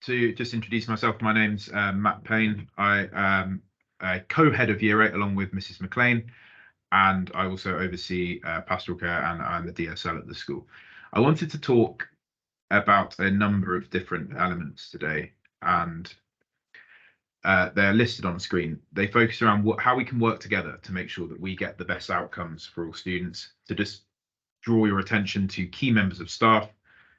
to just introduce myself, my name's Matt Payne. I am a co-head of Year 8 along with Mrs. McLean, and I also oversee pastoral care and I'm the DSL at the school. I wanted to talk about a number of different elements today, and they're listed on the screen. They focus around how we can work together to make sure that we get the best outcomes for all students. To just draw your attention to key members of staff,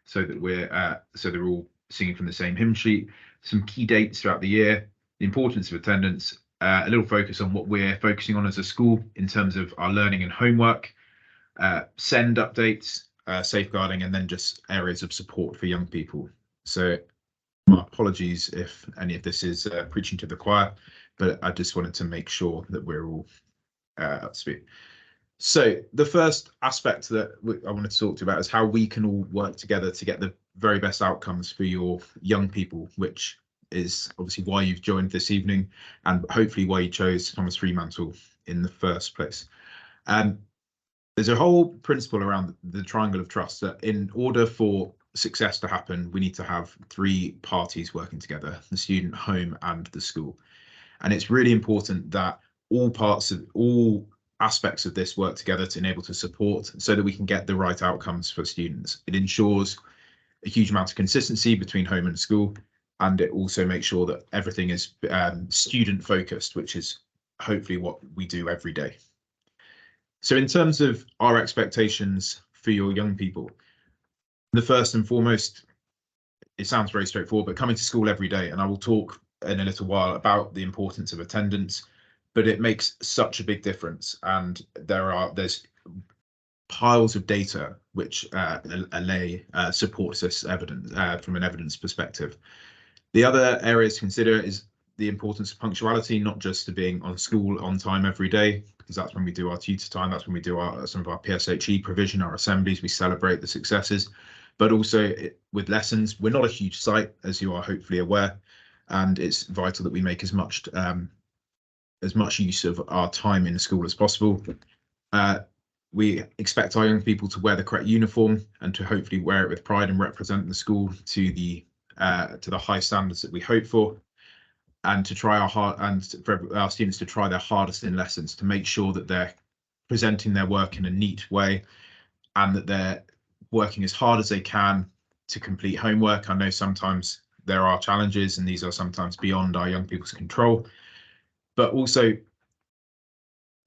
so that they're all singing from the same hymn sheet. Some key dates throughout the year, the importance of attendance, a little focus on what we're focusing on as a school in terms of our learning and homework, SEND updates, safeguarding, and then just areas of support for young people. So my apologies if any of this is preaching to the choir, but I just wanted to make sure that we're all up to speed. So the first aspect that I wanted to talk to you about is how we can all work together to get the very best outcomes for your young people, which is obviously why you've joined this evening and hopefully why you chose Thomas Fremantle in the first place. There's a whole principle around the triangle of trust that in order for success to happen, we need to have three parties working together: the student, home, and the school. And it's really important that all aspects of this work together to enable to support so that we can get the right outcomes for students. It ensures a huge amount of consistency between home and school, and it also makes sure that everything is student focused, which is hopefully what we do every day. So in terms of our expectations for your young people, the first and foremost, it sounds very straightforward, but coming to school every day, and I will talk in a little while about the importance of attendance, but it makes such a big difference. And there's piles of data which supports this evidence from an evidence perspective. The other areas to consider is the importance of punctuality, not just to being on school on time every day, because that's when we do our tutor time, that's when we do some of our PSHE provision, our assemblies, we celebrate the successes, but also with lessons. We're not a huge site, as you are hopefully aware, and it's vital that we make as much use of our time in school as possible. We expect our young people to wear the correct uniform and to hopefully wear it with pride and represent the school to the high standards that we hope for, and to try for our students to try their hardest in lessons to make sure that they're presenting their work in a neat way and that they're working as hard as they can to complete homework. I know sometimes there are challenges and these are sometimes beyond our young people's control, but also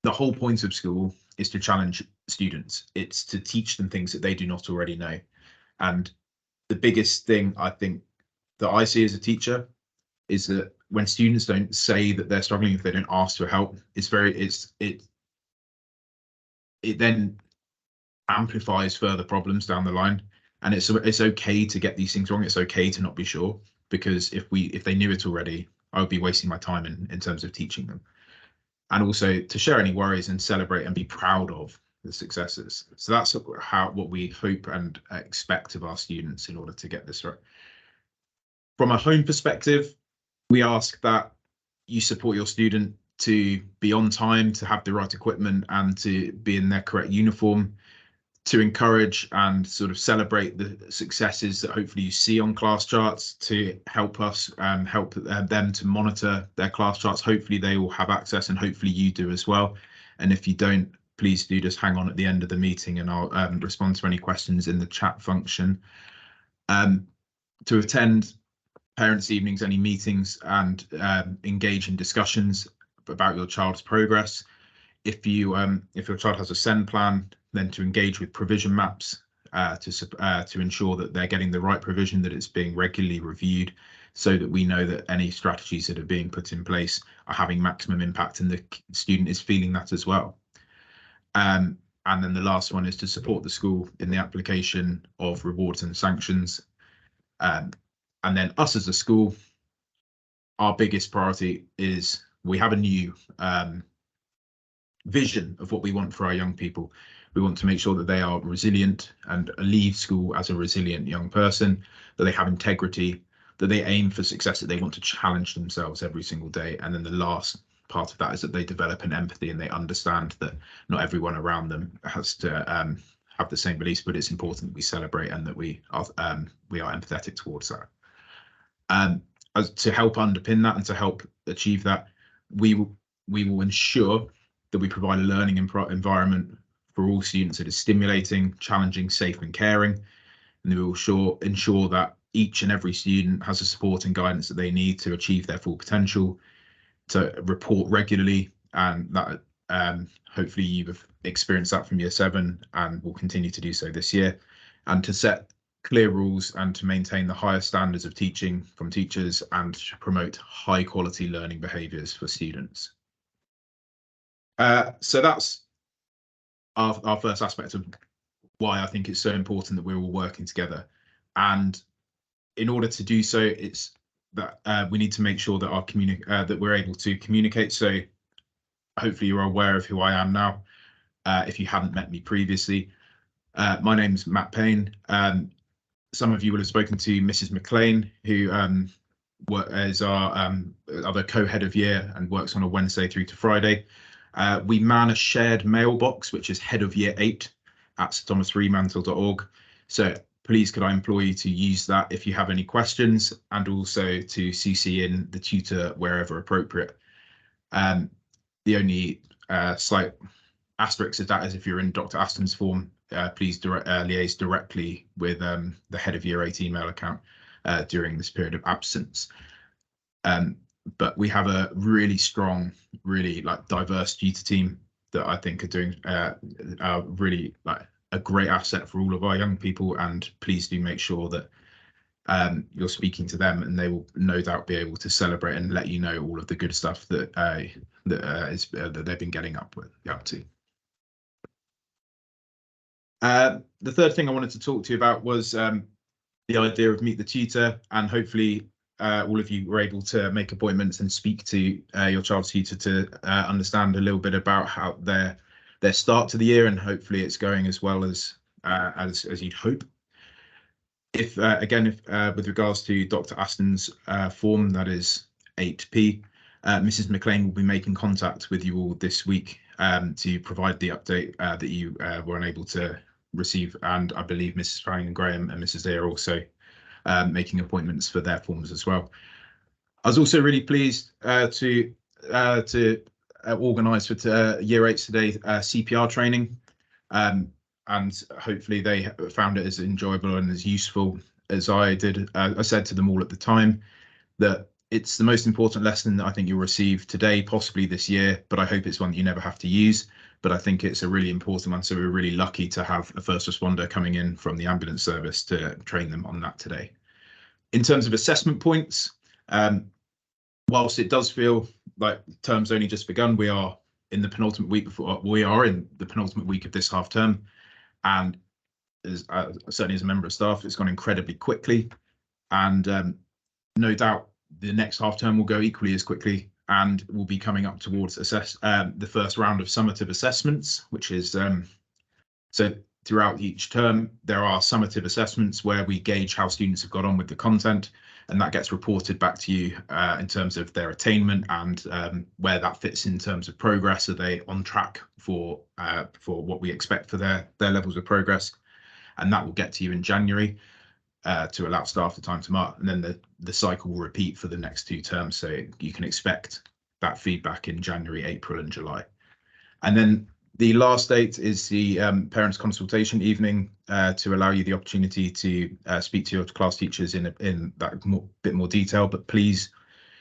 the whole point of school is to challenge students. It's to teach them things that they do not already know. And the biggest thing I think that I see as a teacher is that when students don't say that they're struggling, if they don't ask for help, it then amplifies further problems down the line. And it's okay to get these things wrong. It's okay to not be sure, because if they knew it already, I would be wasting my time in terms of teaching them. And also to share any worries and celebrate and be proud of the successes. So that's what we hope and expect of our students in order to get this right. From a home perspective, we ask that you support your student to be on time, to have the right equipment, and to be in their correct uniform, to encourage and sort of celebrate the successes that hopefully you see on class charts, to help us help them to monitor their class charts. Hopefully they all have access, and hopefully you do as well. And if you don't, please do just hang on at the end of the meeting and I'll respond to any questions in the chat function. To attend parents' evenings, any meetings, and engage in discussions about your child's progress. If your child has a SEND plan, then to engage with provision maps to ensure that they're getting the right provision, that it's being regularly reviewed, so that we know that any strategies that are being put in place are having maximum impact and the student is feeling that as well. And then the last one is to support the school in the application of rewards and sanctions. And then us as a school, our biggest priority is we have a new vision of what we want for our young people. We want to make sure that they are resilient and leave school as a resilient young person, that they have integrity, that they aim for success, that they want to challenge themselves every single day. And then the last part of that is that they develop an empathy and they understand that not everyone around them has to have the same beliefs, but it's important that we celebrate and that we are empathetic towards that. To help underpin that and to help achieve that, we will ensure that we provide a learning environment for all students that is stimulating, challenging, safe and caring. And we will ensure that each and every student has the support and guidance that they need to achieve their full potential, to report regularly, and that hopefully you've experienced that from year 7 and will continue to do so this year, and to set clear rules and to maintain the highest standards of teaching from teachers and to promote high quality learning behaviours for students. So that's our first aspect of why I think it's so important that we're all working together. And in order to do so, it's that we need to make sure that that we're able to communicate. So hopefully you're aware of who I am now, if you haven't met me previously. My name's Matt Payne. Some of you will have spoken to Mrs. McLean, who is our other co-head of year and works on a Wednesday through to Friday. We man a shared mailbox, which is head of year 8 at stthomasfremantle.org. So please could I implore you to use that if you have any questions, and also to CC in the tutor wherever appropriate. The only slight asterisk of that is if you're in Dr. Aston's form, please liaise directly with the head of year 8 email account during this period of absence. But we have a really strong, really diverse tutor team that I think are doing really a great asset for all of our young people, and please do make sure that you're speaking to them, and they will no doubt be able to celebrate and let you know all of the good stuff that that they've been getting up to. The third thing I wanted to talk to you about was the idea of Meet the Tutor, and hopefully all of you were able to make appointments and speak to your child's tutor to understand a little bit about how their start to the year, and hopefully it's going as well as you'd hope. If with regards to Dr. Aston's form, that is 8P, Mrs. McLean will be making contact with you all this week to provide the update that you were unable to receive, and I believe Mrs. Farring and Graham and Mrs. Day are also making appointments for their forms as well. I was also really pleased to organise for year 8 today CPR training, and hopefully they found it as enjoyable and as useful as I did. I said to them all at the time that it's the most important lesson that I think you'll receive today, possibly this year, but I hope it's one that you never have to use. But I think it's a really important one, so we're really lucky to have a first responder coming in from the ambulance service to train them on that today. In terms of assessment points, whilst it does feel like term's only just begun, we are in the penultimate week of this half term, and certainly as a member of staff, it's gone incredibly quickly, and no doubt the next half term will go equally as quickly, and we'll be coming up towards the first round of summative assessments, which is so throughout each term there are summative assessments where we gauge how students have got on with the content, and that gets reported back to you in terms of their attainment and where that fits in terms of progress. Are they on track for what we expect for their levels of progress? And that will get to you in January to allow staff the time to mark, and then the cycle will repeat for the next 2 terms, so you can expect that feedback in January, April and July. And then the last date is the parents consultation evening to allow you the opportunity to speak to your class teachers in that bit more detail. But please,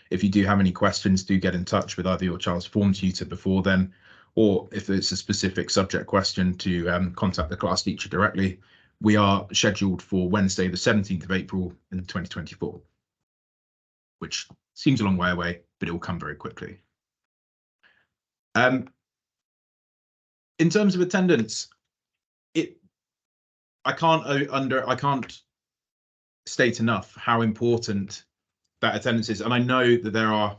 if you do have any questions, do get in touch with either your child's form tutor before then, or if it's a specific subject question, to contact the class teacher directly. We are scheduled for Wednesday, the 17th of April in 2024, which seems a long way away, but it will come very quickly. In terms of attendance, I can't state enough how important that attendance is, and I know that there are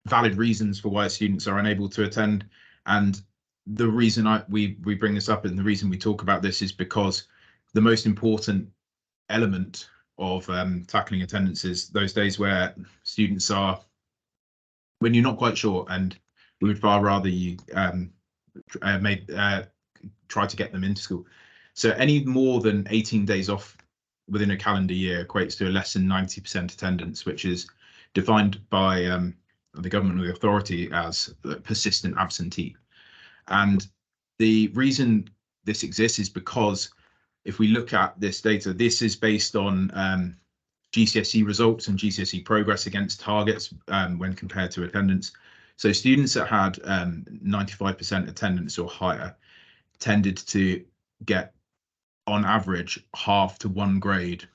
valid reasons for why students are unable to attend, and the reason we bring this up and the reason we talk about this is because the most important element of tackling attendance is those days where students are, when you're not quite sure, and we would far rather you try to get them into school. So any more than 18 days off within a calendar year equates to a less than 90% attendance, which is defined by the government or the authority as persistent absentee. And the reason this exists is because if we look at this data, this is based on GCSE results and GCSE progress against targets when compared to attendance. So students that had 95% attendance or higher tended to get, on average, half to one grade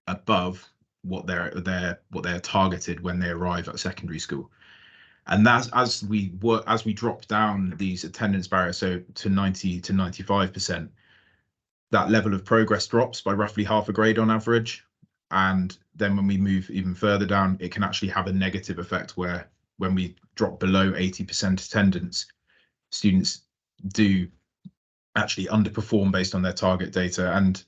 above what they're targeted when they arrive at secondary school. And that's as we drop down these attendance barriers, so to 90 to 95%, that level of progress drops by roughly half a grade on average. And then when we move even further down, it can actually have a negative effect where when we drop below 80% attendance, students do actually underperform based on their target data. And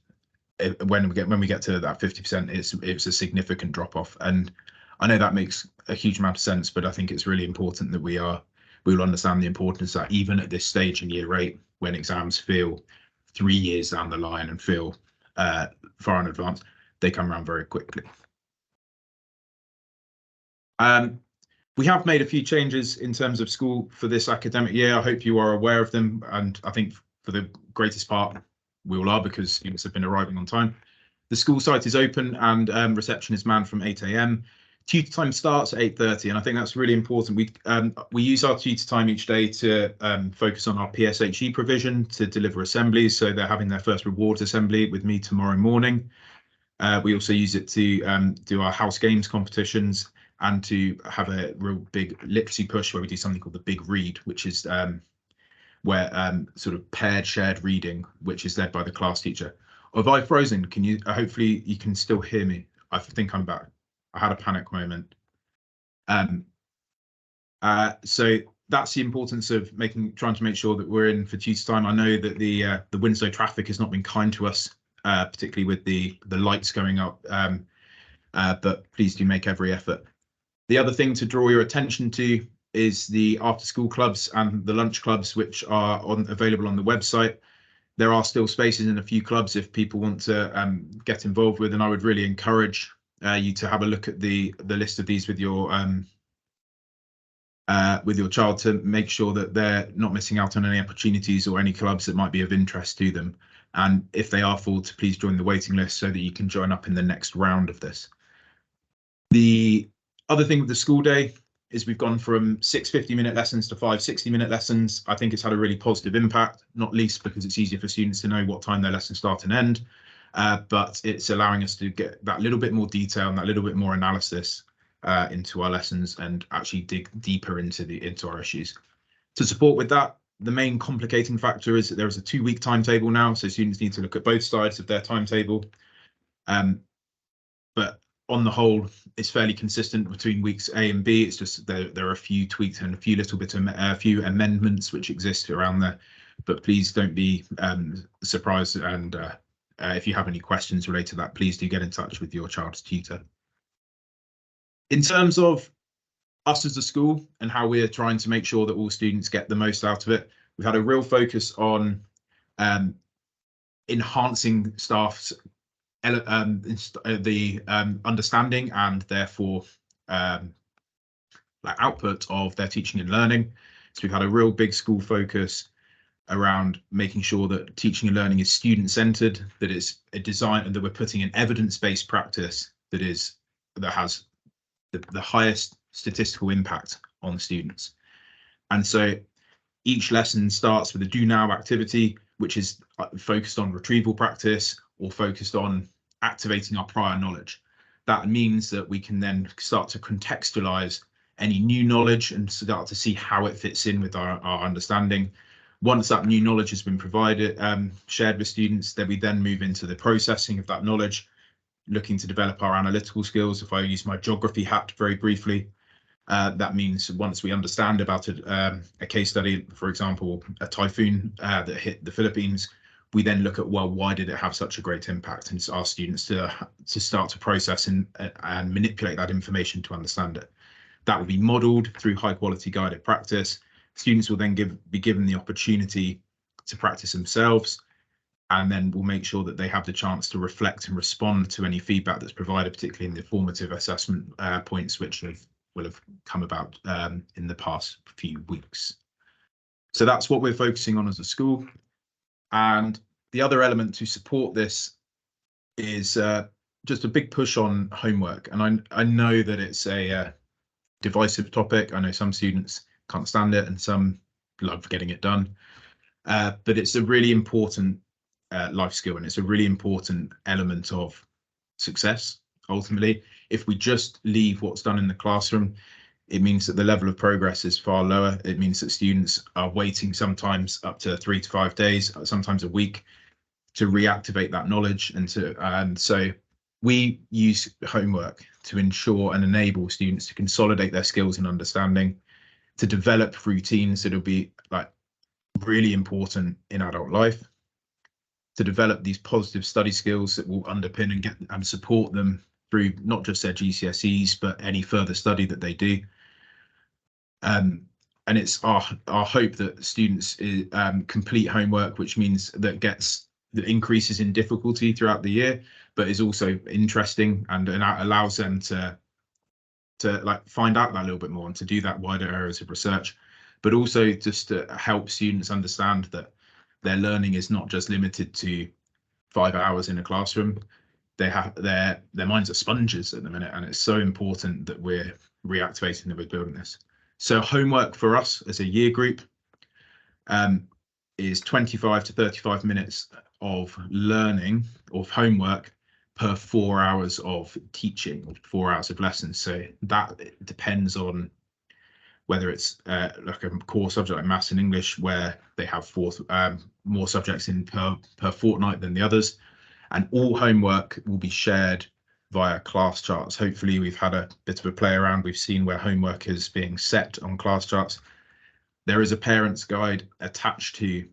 when we get to that 50%, it's a significant drop off. And I know that makes a huge amount of sense, but I think it's really important that we will understand the importance that even at this stage in year 8, when exams feel 3 years down the line and feel far in advance, they come around very quickly. We have made a few changes in terms of school for this academic year. I hope you are aware of them, and I think for the greatest part we all are, because students have been arriving on time. The school site is open and reception is manned from 8 AM. Tutor time starts at 8:30, and I think that's really important. We use our tutor time each day to focus on our PSHE provision to deliver assemblies, so they're having their first rewards assembly with me tomorrow morning. We also use it to do our house games competitions and to have a real big literacy push where we do something called the Big Read, which is where sort of paired shared reading, which is led by the class teacher. Have I frozen? Can you? Hopefully you can still hear me. I think I'm back. I had a panic moment. So that's the importance of trying to make sure that we're in for tutor time. I know that the Winslow traffic has not been kind to us, particularly with the lights going up, but please do make every effort. The other thing to draw your attention to is the after school clubs and the lunch clubs, which are available on the website. There are still spaces in a few clubs if people want to get involved with, and I would really encourage you to have a look at the list of these with your child to make sure that they're not missing out on any opportunities or any clubs that might be of interest to them. And if they are full, to please join the waiting list so that you can join up in the next round of this. The other thing with the school day is we've gone from 6 50-minute lessons to 5 60-minute lessons. I think it's had a really positive impact, not least because it's easier for students to know what time their lessons start and end, but it's allowing us to get that little bit more detail and that little bit more analysis into our lessons and actually dig deeper into our issues. To support with that, the main complicating factor is that there is a 2-week timetable now, so students need to look at both sides of their timetable. But on the whole, it's fairly consistent between weeks A and B. It's just there are a few tweaks and a few amendments which exist around there. But please don't be surprised, and if you have any questions related to that, please do get in touch with your child's tutor. In terms of us as a school and how we're trying to make sure that all students get the most out of it, we've had a real focus on enhancing staff's the understanding and therefore output of their teaching and learning. So we've had a real big school focus around making sure that teaching and learning is student-centered, that it's a design, and that we're putting an evidence-based practice that has the highest statistical impact on students. And so each lesson starts with a do now activity, which is focused on retrieval practice or focused on activating our prior knowledge. That means that we can then start to contextualize any new knowledge and start to see how it fits in with our understanding. Once that new knowledge has been provided, shared with students, then we then move into the processing of that knowledge, looking to develop our analytical skills. If I use my geography hat very briefly, that means once we understand about a case study, for example, a typhoon that hit the Philippines, we then look at, well, why did it have such a great impact, and ask students to start to process and manipulate that information to understand it. That will be modelled through high quality guided practice. Students will then be given the opportunity to practice themselves. and then we'll make sure that they have the chance to reflect and respond to any feedback that's provided, particularly in the formative assessment points, which will have come about in the past few weeks. So that's what we're focusing on as a school. And the other element to support this is just a big push on homework. And I know that it's a divisive topic. I know some students can't stand it and some love getting it done. But it's a really important life skill, and it's a really important element of success. Ultimately, if we just leave what's done in the classroom, it means that the level of progress is far lower. It means that students are waiting sometimes up to 3 to 5 days, sometimes a week, to reactivate that knowledge. And so we use homework to ensure and enable students to consolidate their skills and understanding, to develop routines that'll be like really important in adult life, to develop these positive study skills that will underpin and get and support them through not just their GCSEs, but any further study that they do. And it's our hope that students complete homework, which means that increases in difficulty throughout the year, but is also interesting and allows them to like find out that a little bit more and to do that wider areas of research, but also just to help students understand that their learning is not just limited to 5 hours in a classroom. They have their minds are sponges at the minute, and it's so important that we're reactivating them with building this. So homework for us as a year group is 25 to 35 minutes of learning of homework per 4 hours of teaching, or 4 hours of lessons. So that depends on whether it's like a core subject like maths and English, where they have more subjects in per fortnight than the others. And all homework will be shared via class charts. Hopefully we've had a bit of a play around. We've seen where homework is being set on class charts. There is a parent's guide attached to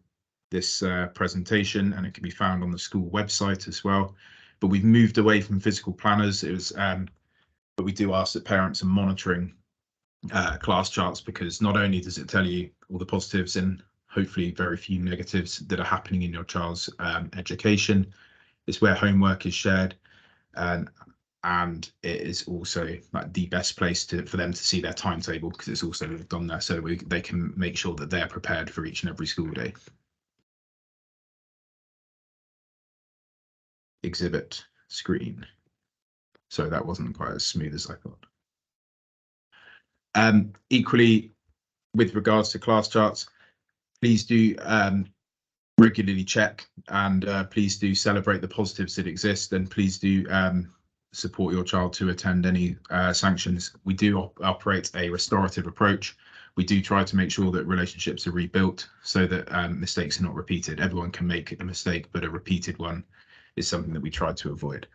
this presentation, and it can be found on the school website as well. But we've moved away from physical planners. But we do ask that parents are monitoring class charts, because not only does it tell you all the positives and hopefully very few negatives that are happening in your child's education, it's where homework is shared, and it is also like the best place for them to see their timetable, because it's also lived on there, so they can make sure that they're prepared for each and every school day. Exhibit screen. So that wasn't quite as smooth as I thought. Equally, with regards to class charts, please do regularly check, and please do celebrate the positives that exist, and please do support your child to attend any sanctions. We do operate a restorative approach. We do try to make sure that relationships are rebuilt so that mistakes are not repeated. Everyone can make a mistake, but a repeated one is something that we try to avoid.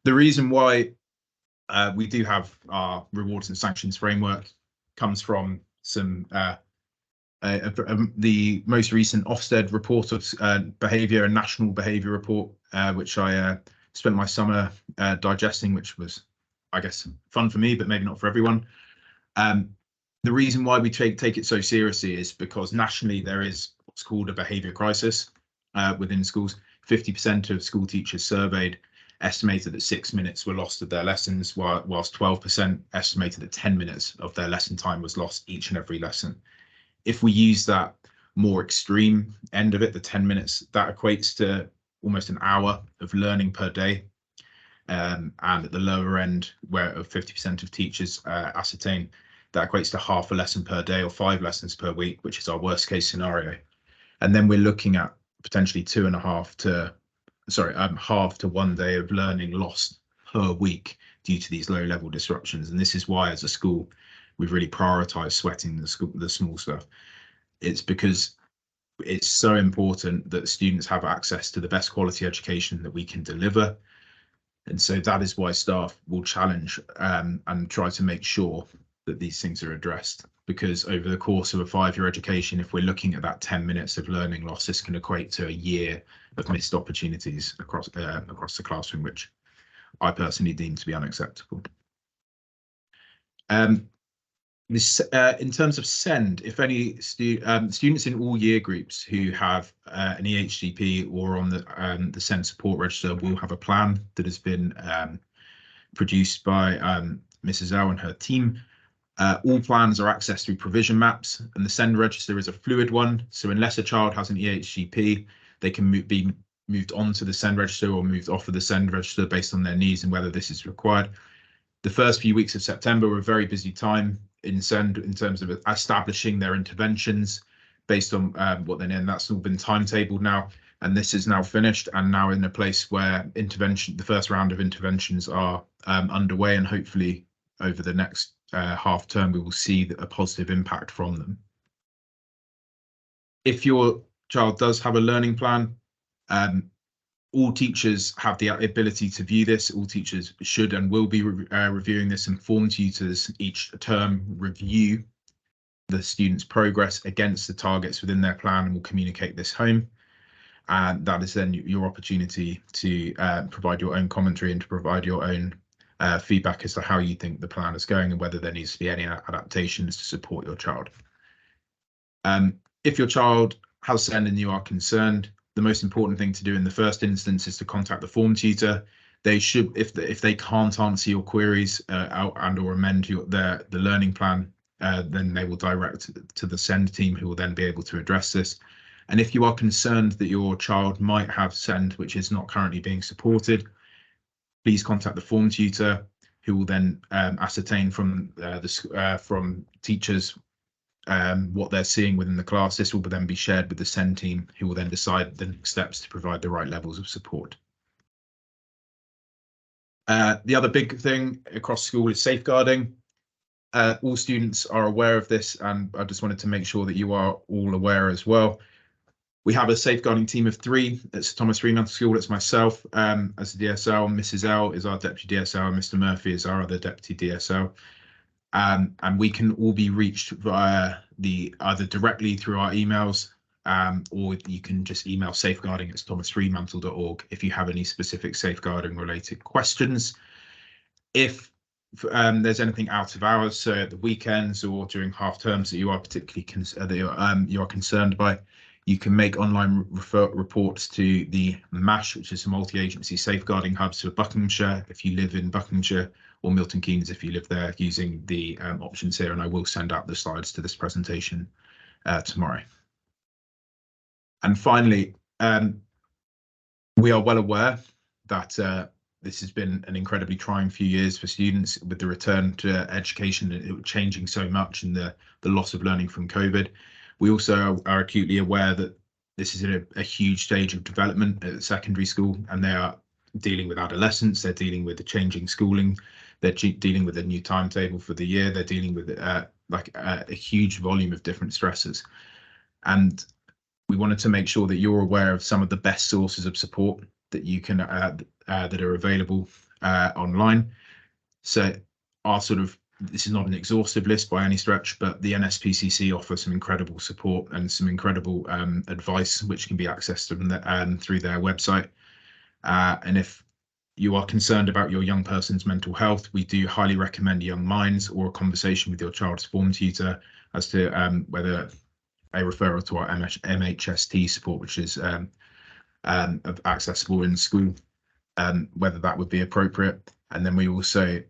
The reason why we do have our rewards and sanctions framework comes from some the most recent Ofsted report of behaviour and national behaviour report, which I spent my summer digesting, which was, I guess, fun for me, but maybe not for everyone. The reason why we take it so seriously is because nationally there is what's called a behaviour crisis within schools. 50% of school teachers surveyed estimated that 6 minutes were lost of their lessons, whilst 12% estimated that 10 minutes of their lesson time was lost each and every lesson. If we use that more extreme end of it, the 10 minutes, that equates to almost an hour of learning per day. And at the lower end, where of 50% of teachers ascertain, that equates to half a lesson per day or 5 lessons per week, which is our worst case scenario. And then we're looking at potentially half to 1 day of learning lost per week due to these low level disruptions. And this is why, as a school, we've really prioritized sweating the small stuff. It's because it's so important that students have access to the best quality education that we can deliver. And so that is why staff will challenge and try to make sure that these things are addressed, because over the course of a 5-year education, if we're looking at that 10 minutes of learning loss, this can equate to a year of missed opportunities across the classroom, which I personally deem to be unacceptable. This, in terms of SEND, if any students in all year groups who have an EHCP or on the SEND support register will have a plan that has been produced by Mrs. L and her team. All plans are accessed through provision maps, and the SEND register is a fluid one. So unless a child has an EHCP, they can be moved onto the SEND register or moved off of the SEND register based on their needs and whether this is required. The first few weeks of September were a very busy time in SEND in terms of establishing their interventions based on what they know, and that's all been timetabled now. And this is now finished and now in a place where the first round of interventions are underway, and hopefully over the next half term we will see a positive impact from them. If your child does have a learning plan, all teachers have the ability to view this. All teachers should and will be reviewing this, and form tutors each term review the student's progress against the targets within their plan and will communicate this home. And that is then your opportunity to provide your own commentary and to provide your own feedback as to how you think the plan is going and whether there needs to be any adaptations to support your child. If your child has SEND and you are concerned, the most important thing to do in the first instance is to contact the form tutor. They should, if they can't answer your queries and or amend the learning plan, then they will direct to the SEND team, who will then be able to address this. And if you are concerned that your child might have SEND which is not currently being supported, please contact the form tutor, who will then ascertain from teachers what they're seeing within the class. This will then be shared with the SEND team, who will then decide the next steps to provide the right levels of support. The other big thing across school is safeguarding. All students are aware of this, and I just wanted to make sure that you are all aware as well. We have a safeguarding team of 3 at Sir Thomas Freemantle School. It's myself as the DSL, Mrs. L is our deputy DSL, and Mr. Murphy is our other deputy DSL. And we can all be reached via either directly through our emails, or you can just email safeguarding@thomasfreemantle.org if you have any specific safeguarding related questions. If there's anything out of hours, so at the weekends or during half terms that you are particularly you are concerned by, you can make online reports to the MASH, which is a multi-agency safeguarding hubs for Buckinghamshire if you live in Buckinghamshire, or Milton Keynes if you live there, using the options here. And I will send out the slides to this presentation tomorrow. And finally, we are well aware that this has been an incredibly trying few years for students, with the return to education changing so much and the loss of learning from COVID. We also are acutely aware that this is a huge stage of development at secondary school, and they are dealing with adolescence, they're dealing with the changing schooling, they're dealing with a new timetable for the year, they're dealing with a huge volume of different stressors. And we wanted to make sure that you're aware of some of the best sources of support that you can that are available online. So this is not an exhaustive list by any stretch, but the NSPCC offers some incredible support and some incredible advice which can be accessed through their website. And if you are concerned about your young person's mental health, we do highly recommend Young Minds or a conversation with your child's form tutor as to whether a referral to our MHST support, which is accessible in school, whether that would be appropriate. And then we also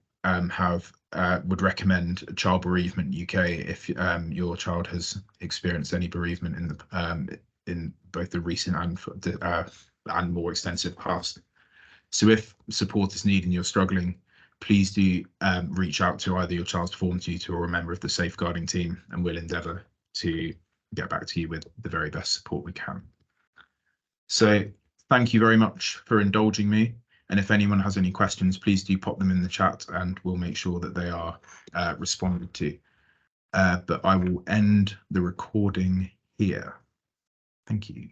would recommend Child Bereavement UK if your child has experienced any bereavement in both the recent and more extensive past. So if support is needed and you're struggling, please do reach out to either your child's form tutor or a member of the safeguarding team, and we'll endeavour to get back to you with the very best support we can. So thank you very much for indulging me. And if anyone has any questions, please do pop them in the chat and we'll make sure that they are responded to. But I will end the recording here. Thank you.